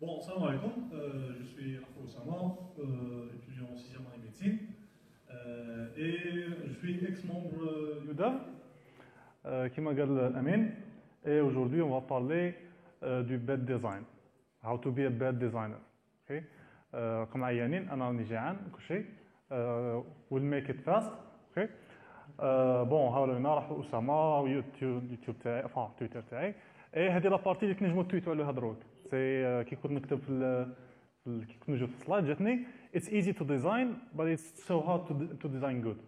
Bon, salam alaikum, je suis Afro Osama, étudiant en 6e année médecine, et je suis ex-membre UDAV, qui m'a Amin, et aujourd'hui on va parler du bad design, how to be a bad designer. Okay? comme عيانين أنا راني جيعان كل شيء we'll make it fast. Okay? بون هاولينا راحوا أسامة يوتيوب تاعي تويتر تاعي. ايه هذه لابارتي اللي كنجمو تويتو عليها دروك سي كي كنت نكتب كي كنت نوجد في السلايد جاتني it's easy to design but it's so hard to design good.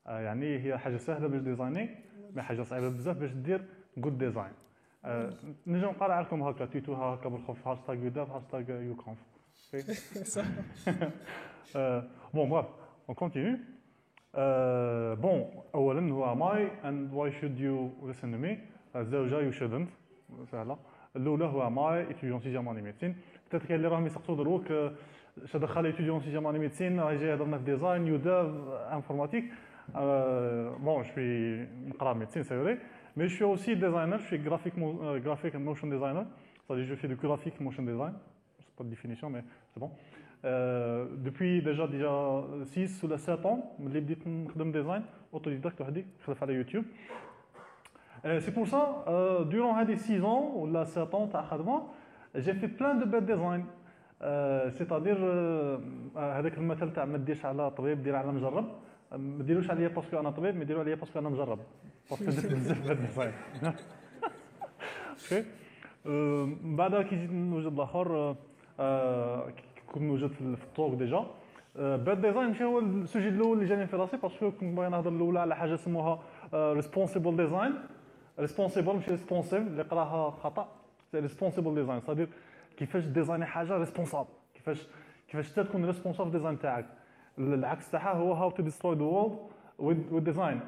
يعني هي حاجه سهله باش ديزايني مي حاجه صعيبه بزاف باش دير good design. نجم نقرا لكم هكا تويتوها هكا بالخوف هاشتاغ يوداف هاشتاغ يوكونف. صح. بون bref on continue. بون اولا هو ماي and why should you listen to me. الزوجه you shouldn't سهله. الاولى هو ماي étudiant 6e année médecine. peut-être كاين اللي راهم يسقسوا دروك اش دخل étudiant 6e année médecine راه جاي يهضرنا في ديزاين يوداف انفورماتيك. بون جو سوي نقرا ميديسين سي فري مي جو سوي اوسي ديزاينر. جو سوي graphic motion designer. c'est-à-dire je fais du graphic motion design. c'est pas de définition mais c'est bon. depuis déjà 6 ou 7 ans ملي بديت نخدم ديزاين اوتوديداكت وحدي خدمت على يوتيوب. C'est pour ça, durant ces 6 ans ou 7 ans, j'ai fait plein de bad design. C'est-à-dire, هذاك المثل تاع ما ديرش على طبيب دير على مجرب. ما ديروش عليا باسكو انا طبيب، ما ديروا عليا باسكو انا مجرب. باسكو درت بزاف باد ديزاين. اوكي. من بعد كي جيت نوجد الاخر كنت نوجد في الطوق ديجا. باد ديزاين ماشي هو السوجي الاول اللي جاني في راسي باسكو كنت باغي نهضر الاولى على حاجه اسمها ريسبونسيبل ديزاين. ريسبونسيبل ماشي ريسبونسيف اللي قراها خطا. سي ريسبونسيبل ديزاين صدير كيفاش ديزايني حاجه ريسبونسابل كيفاش انت تكون ريسبونسابل ديزاين تاعك. العكس تاعها هو هاو تو ديستروي ذا وورلد وذ ديزاين.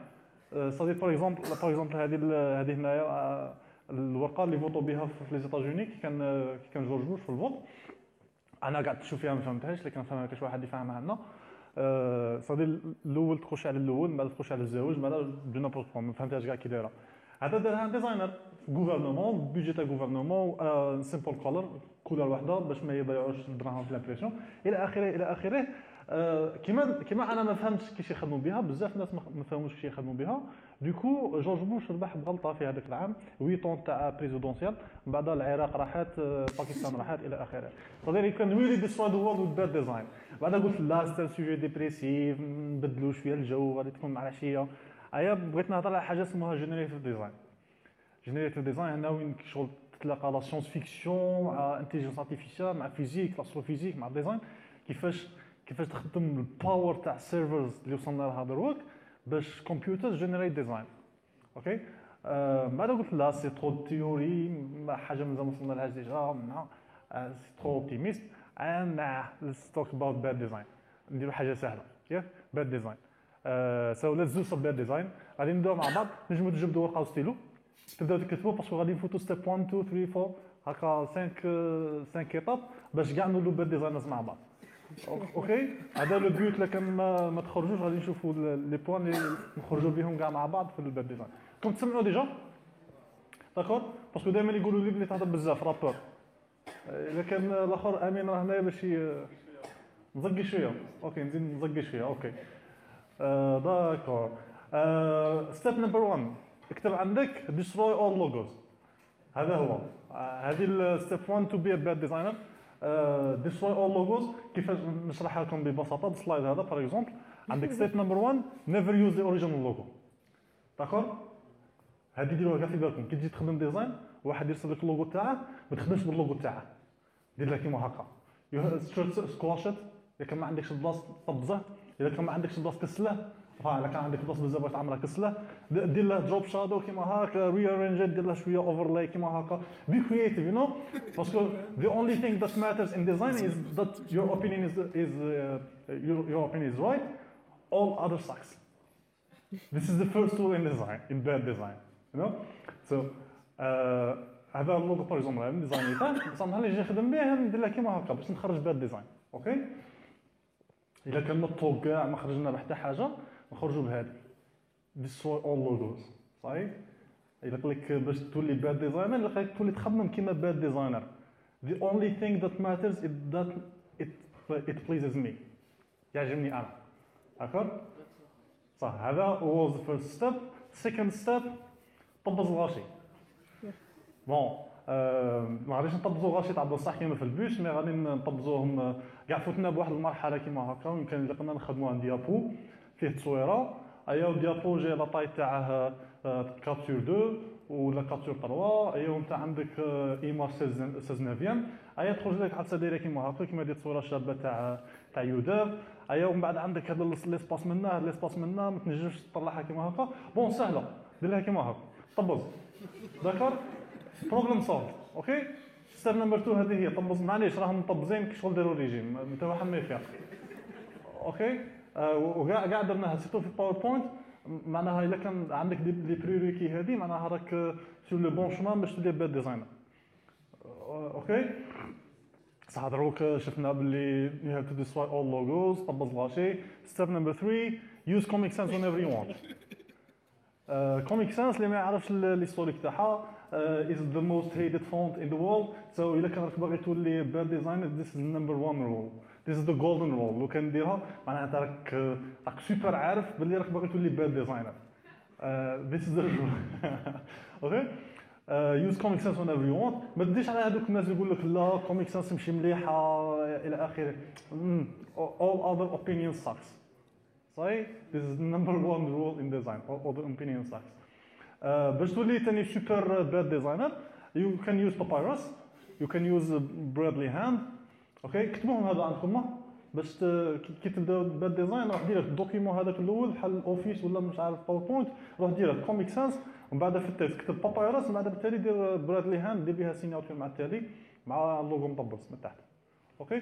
صدير باغ اكزومبل هذه هنايا الورقه اللي فوتو بها في لي زيتاجوني كي كان جورج بوش في الفوت. انا قعدت نشوف فيها ما فهمتهاش لكن فهمها كاش واحد يفهمها لنا. صدير الاول تخش على الاول من بعد تخش على الزواج من بعد بدنا بروتوكول ما فهمتهاش كاع كي دايره. هذا دارها ديزاينر غوفرنمون بيجي تاع غوفرنمون سيمبل كولر واحده باش ما يضيعوش الدراهم في لامبريسيون الى اخره. كيما انا ما فهمتش كيفاش يخدموا بها بزاف الناس ما فهموش كيفاش يخدموا بها. دوكو جورج بوش ربح بغلطه في هذاك العام 8 طون تاع بريزيدونسيال من بعد العراق راحت باكستان راحت الى اخره. صديري كان ويلي ديستروي ذا وورلد وذ باد ديزاين. بعد قلت لا سي سوجي ديبريسيف نبدلوا شويه الجو غادي تكون مع العشيه. ايا بغيت نهضر على حاجه اسمها جينيريتيف ديزاين. جينيريتيف ديزاين هنا وين شغل تتلاقى لا سيونس فيكسيون مع انتيليجنس ارتيفيسيال مع فيزيك لاستروفيزيك مع ديزاين. كيفاش تخدم الباور تاع السيرفرز اللي وصلنا لها دروك باش كمبيوتر جينيريت ديزاين. اوكي. بعد قلت لا سي ترو تيوري حاجه مازال وصلنا لها ديجا سي ترو اوبتيميست انا ليتس توك اباوت باد ديزاين. نديرو حاجه سهله ياك باد ديزاين. سو ليتس دو سم باد ديزاين. غادي نبداو مع بعض نجمو تجبدوا ورقه وستيلو تبداو تكتبوا باسكو غادي نفوتوا ستيب 1 2 3 4 هكا 5 ايطاب باش كاع نولوا باد ديزاينرز مع بعض. اوكي هذا لو بيوت لكن ما تخرجوش غادي نشوفوا لي بوين اللي نخرجوا بهم كاع مع بعض في الباد ديزاين. كنتم تسمعوا ديجا داكور باسكو دائما يقولوا لي بلي تهضر بزاف رابور. اذا كان الاخر امين راه هنايا باش نزقي شويه. اوكي نزيد نزقي شويه. اوكي داكور. ستيب نمبر 1 اكتب عندك destroy all logos. هذا هو هذه الستيب 1 to be a bad designer. destroy all logos كيفاش نشرحها لكم ببساطه بالسلايد هذا باغ اكزومبل. عندك ستيب نمبر 1 never use the original logo. داكور هذه ديروها كاع في بالكم كي تجي تخدم ديزاين واحد يرسل لك اللوغو تاعه ما تخدمش باللوغو تاعه دير لها كيما هكا سكواشت. اذا كان ما عندكش بلاصه طبزه اذا كان ما عندكش بلاصه كسله الا كان عندك بلاصه بزاف تعمرها كسله دير له دروب شادو كيما هكا ريارينج دير له شويه اوفرلاي كيما هكا بي كرييتيف يو نو باسكو the only thing that matters in design is that your opinion is right all other sucks. This is the first rule in bad design you know. so هذا اللوغو باغ اكزومبل هذا ديزاين تاع صنع لي نجي نخدم به ندير له كيما هكا باش نخرج باد ديزاين. اوكي الا كان الطوق كاع ما خرجنا بحتى حاجه نخرجوا بهذه destroy all logos. صحيح الا قال لك باش تولي باد ديزاينر الا قال لك تولي تخمم كيما باد ديزاينر the only thing that matters is that it pleases me. يعجبني انا. داكور؟ صح هذا was the first step. second step طبز الغاشي. بون ما غاديش نطبزو غاشي تاع بصح كيما في البوس، مي غادي نطبزوهم كاع فوتنا بواحد المرحله كيما هكا، ويمكن اللي قلنا نخدموا عن ديابو فيه تصويره. ايا ديابو جاي لا طاي تاعه كابتور 2 ولا كابتور 3. ايا انت عندك ايماج 16 نافيام. ايا تخرج لك عدسه دايره كيما هكا، كيما هذه التصويره الشابه تاع يوداف. ايا ومن بعد عندك هذا ليسباس منا، هذا ليسباس منا ما تنجمش تطلعها كيما هكا. بون سهله دير لها كيما هكا طبز. داكور بروبليم سولف. اوكي ستيب نمبر 2 هذه هي طبز. معليش راهم مطبزين شغل داروا ريجيم انت واحد ما يفيق. اوكي وكاع درناها سيتو في باوربوينت. معناها الا كان عندك لي بريوريكي هذه معناها راك سور لو بون شومان باش تولي باد ديزاينر. اوكي صح دروك شفنا باللي you have to destroy all logos. طبز غاشي. ستيب نمبر 3 use Comic Sans whenever you want. Comic Sans اللي ما يعرفش الهيستوريك تاعها is the most hated font in the world. So إلا كان راك باغي تولي bad designer this is the number one rule. This is the golden rule. لو كان ديرها معناتها راك سوبر عارف باللي راك باغي تولي bad designer. This is the rule. Okay. Use Comic Sans whenever you want. ما تديش على هذوك الناس اللي يقول لك لا Comic Sans ماشي مليحه الى اخره. All other opinions sucks. صحيح. This is the number one rule in design. All other opinions sucks. باش تولي تاني سوبر باد ديزاينر you can use Papyrus, you can use Bradley Hand. اوكي كتبوهم هذا عندكم باش كي تبدا باد ديزاين راح دير الدوكيمون هذاك الاول بحال اوفيس ولا مش عارف باوربوينت، روح دير كوميك سانس ومن بعد في التيست كتب Papyrus، ومن بعد بالتالي دير برادلي هاند دير بها سيناتور مع التالي مع اللوغو مطبس من تحت. اوكي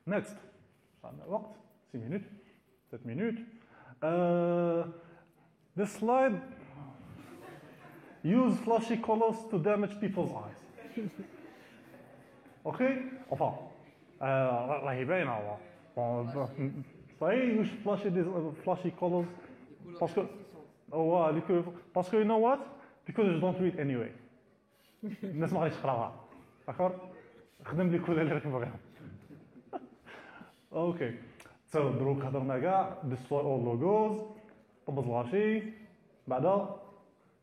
نيكست عندنا وقت 6 minutes 7 minutes. This slide use flashy colors to damage people's eyes. اوكي enfin راهي باينه هو صحيح use flashy colors باسكو هو باسكو you know what because you don't read anyway. الناس ما غاديش تقراها داكور خدم لي كل اللي راك باغيهم. اوكي سو دروك هضرنا كاع destroy all logos طبز الغاشي بعدا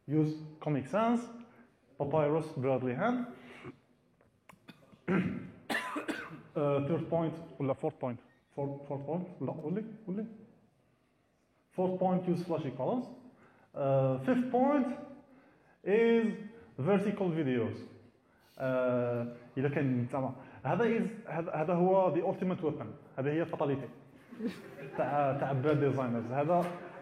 use Comic Sans Papyrus Bradley Hand. third point ولا fourth point fourth point لا قولي fourth point use flashy colors. Fifth point is vertical videos. إذا كان تمام هذا هو the ultimate weapon. هذه هي الفطاليتي تاع باد ديزاينرز.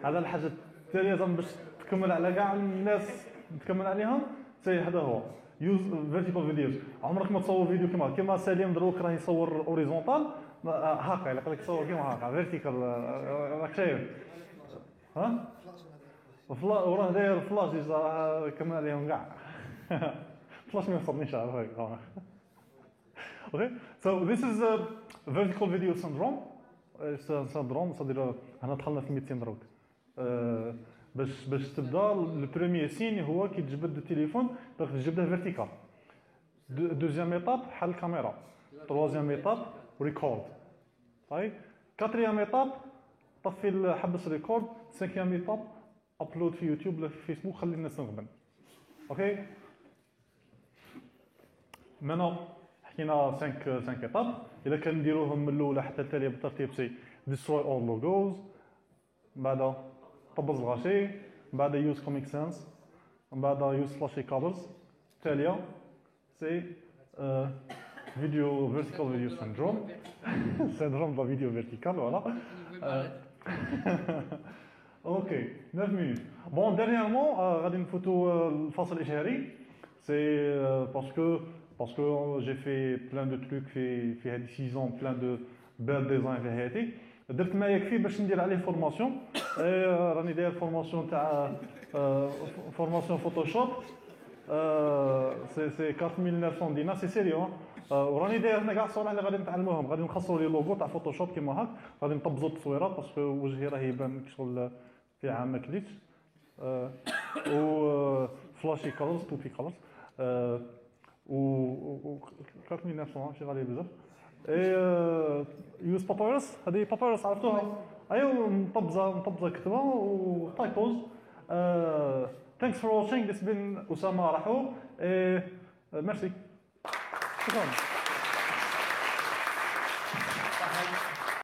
هذا الحاجه التاليه لازم باش تكمل على كاع الناس تكمل عليهم. سي هذا هو يوز فيرتيكال فيديوز. عمرك ما تصور فيديو كيما سليم دروك راه يصور اوريزونتال هكا يقول لك تصور كيما هكا فيرتيكال راك شايف ها وراه داير فلاش كمل عليهم كاع فلاش ما يوصلنيش على هكا. اوكي سو ذيس از vertical video syndrome. سندروم صدير هنا دخلنا في الميديسين دروك. باش تبدا البريمير سين هو كي تجبد التليفون باغي تجبده فيرتيكال. دوزيام ايطاب حل الكاميرا. تروازيام ايطاب ريكورد. طيب كاتريام ايطاب طفي حبس ريكورد. سانكيام ايطاب ابلود في يوتيوب ولا في فيسبوك خلي الناس تخدم. اوكي مانا حكينا 5 ايطاب. اذا كان نديروهم من الاولى حتى التاليه بالترتيب سي destroy all logos بعد طبز الغاشي بعد use Comic Sans بعد use flashy colors التاليه سي فيديو vertical video syndrome syndrome de vidéo verticale voilà. اوكي 9 minutes. بون dernièrement غادي نفوتوا الفصل الاشهاري سي parce que j'ai fait plein de trucs في هذه السيزون plein de bad design في حياتي. درت ما يكفي باش ندير عليه فورماسيون. راني داير فورماسيون تاع فورماسيون فوتوشوب سي 4900 دينار سي سيريو. وراني داير هنا كاع الصوالح اللي غادي نتعلموهم. غادي نخصصوا لي لوغو تاع فوتوشوب كيما هاك غادي نطبزوا التصويرات باسكو وجهي راه يبان شغل في عام ما كليتش. و فلاشي كولرز بوبي كولرز و 4900 شي غالي بزاف. اي يوز بابايروس، هذه بابايروس عرفتوها؟ ايوا مطبزه كتبه وتايبوز. ثانكس فور واتشينغ، ذس بين اسامه راحو. ميرسي، شكرا.